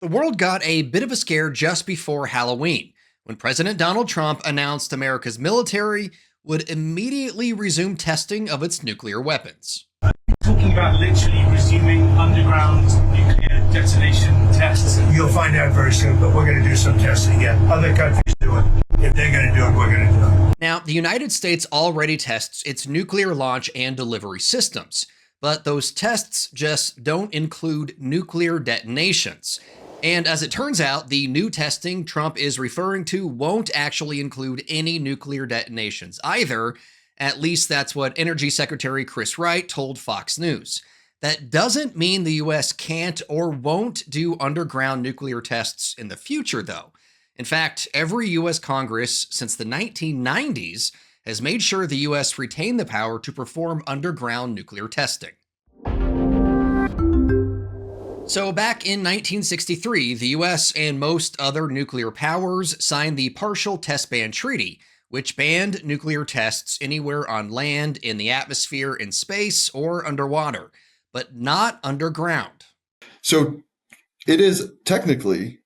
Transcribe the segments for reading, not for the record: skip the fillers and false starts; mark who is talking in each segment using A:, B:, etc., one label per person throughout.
A: The world got a bit of a scare just before Halloween when President Donald Trump announced America's military would immediately resume testing of its nuclear weapons.
B: Talking about literally resuming underground nuclear detonation tests.
C: You'll find out very soon, but we're going to do some testing. Yeah, other countries do it. If they're going to do it, we're going to do it.
A: Now, the United States already tests its nuclear launch and delivery systems, but those tests just don't include nuclear detonations. And as it turns out, the new testing Trump is referring to won't actually include any nuclear detonations either. At least that's what Energy Secretary Chris Wright told Fox News. That doesn't mean the U.S. can't or won't do underground nuclear tests in the future, though. In fact, every U.S. Congress since the 1990s has made sure the U.S. retain the power to perform underground nuclear testing. So back in 1963, the US and most other nuclear powers signed the Partial Test Ban Treaty, which banned nuclear tests anywhere on land, in the atmosphere, in space, or underwater, but not underground.
D: So it is technically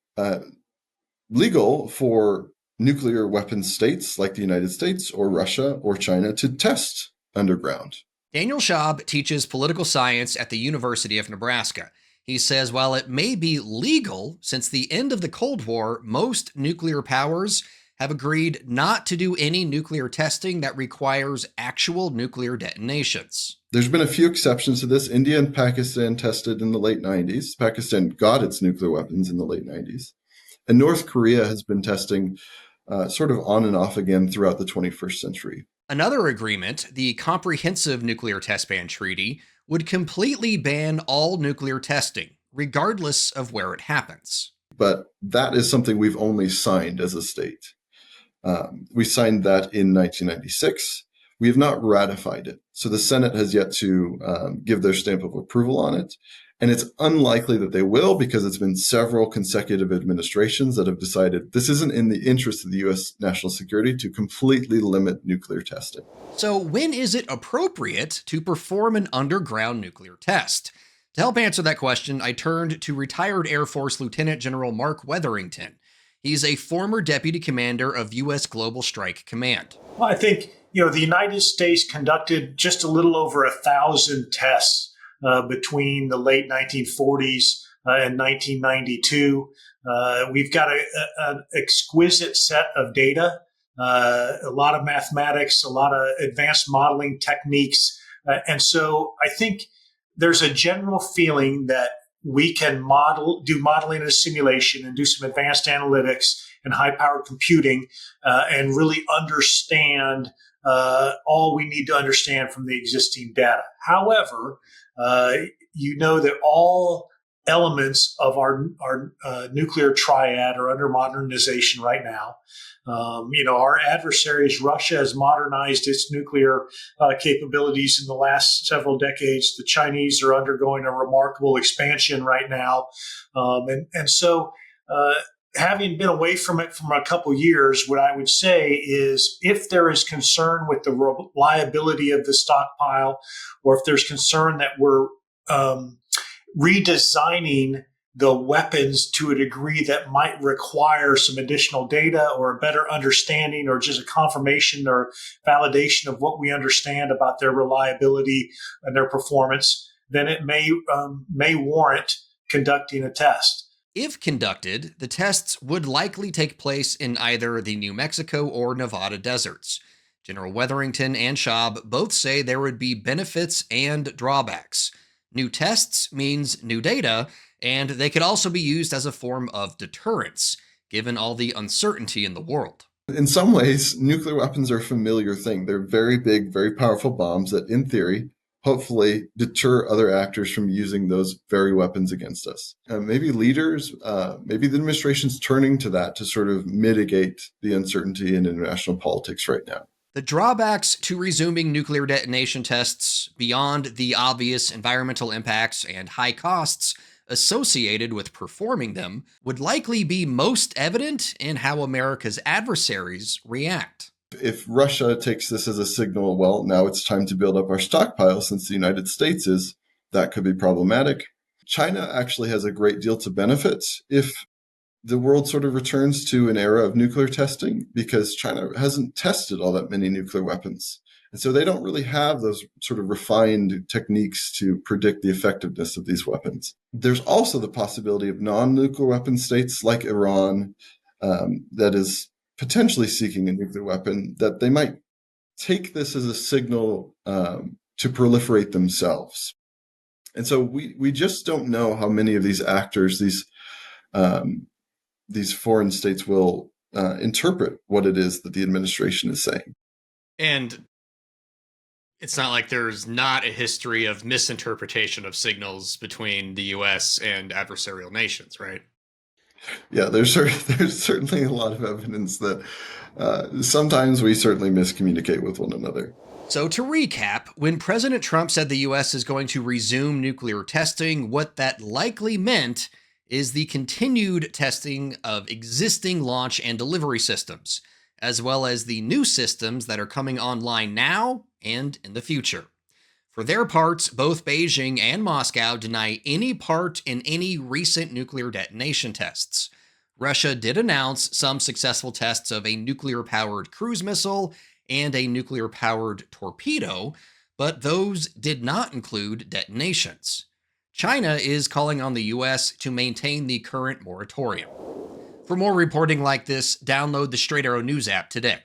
D: legal for nuclear weapons states like the United States or Russia or China to test underground.
A: Daniel Schaub teaches political science at the University of Nebraska. He says while it may be legal, since the end of the Cold War, most nuclear powers have agreed not to do any nuclear testing that requires actual nuclear detonations.
D: There's been a few exceptions to this. India and Pakistan tested in the late 90s. Pakistan got its nuclear weapons in the late 90s. And North Korea has been testing sort of on and off again throughout the 21st century.
A: Another agreement, the Comprehensive Nuclear Test Ban Treaty, would completely ban all nuclear testing, regardless of where it happens.
D: But that is something we've only signed as a state. We signed that in 1996. We have not ratified it. So the Senate has yet to give their stamp of approval on it. And it's unlikely that they will, because it's been several consecutive administrations that have decided this isn't in the interest of the U.S. national security to completely limit nuclear testing.
A: So when is it appropriate to perform an underground nuclear test? To help answer that question, I turned to retired Air Force Lieutenant General Mark Wetherington. He's a former deputy commander of U.S. Global Strike Command.
B: Well, I think, the United States conducted just a little over 1,000 tests between the late 1940s and 1992. We've got an exquisite set of data, a lot of mathematics, a lot of advanced modeling techniques. And so I think there's a general feeling that we can do modeling and simulation and do some advanced analytics and high-powered computing and really understand all we need to understand from the existing data. However, that all elements of our nuclear triad are under modernization right now. Our adversaries, Russia, has modernized its nuclear capabilities in the last several decades. The Chinese are undergoing a remarkable expansion right now. So having been away from it for a couple years, what I would say is if there is concern with the reliability of the stockpile, or if there's concern that we're redesigning the weapons to a degree that might require some additional data or a better understanding or just a confirmation or validation of what we understand about their reliability and their performance, then it may warrant conducting a test.
A: If conducted, the tests would likely take place in either the New Mexico or Nevada deserts. General Wetherington and Schaub both say there would be benefits and drawbacks. New tests means new data, and they could also be used as a form of deterrence, given all the uncertainty in the world.
D: In some ways, nuclear weapons are a familiar thing. They're very big, very powerful bombs that, in theory, hopefully deter other actors from using those very weapons against us. Maybe leaders, maybe the administration's turning to that to sort of mitigate the uncertainty in international politics right now.
A: The drawbacks to resuming nuclear detonation tests, beyond the obvious environmental impacts and high costs associated with performing them, would likely be most evident in how America's adversaries react.
D: If Russia takes this as a signal, well, now it's time to build up our stockpile since the United States is, that could be problematic. China actually has a great deal to benefit if the world sort of returns to an era of nuclear testing, because China hasn't tested all that many nuclear weapons. And so they don't really have those sort of refined techniques to predict the effectiveness of these weapons. There's also the possibility of non-nuclear weapon states like Iran, that is potentially seeking a nuclear weapon, that they might take this as a signal to proliferate themselves. And so we just don't know how many of these actors, these foreign states, will interpret what it is that the administration is saying.
A: And it's not like there's not a history of misinterpretation of signals between the US and adversarial nations, right?
D: Yeah, there's certainly a lot of evidence that sometimes we certainly miscommunicate with one another.
A: So, to recap, when President Trump said the US is going to resume nuclear testing, what that likely meant is the continued testing of existing launch and delivery systems, as well as the new systems that are coming online now and in the future. For their parts, both Beijing and Moscow deny any part in any recent nuclear detonation tests. Russia did announce some successful tests of a nuclear-powered cruise missile and a nuclear-powered torpedo, but those did not include detonations. China is calling on the US to maintain the current moratorium. For more reporting like this, download the Straight Arrow News app today.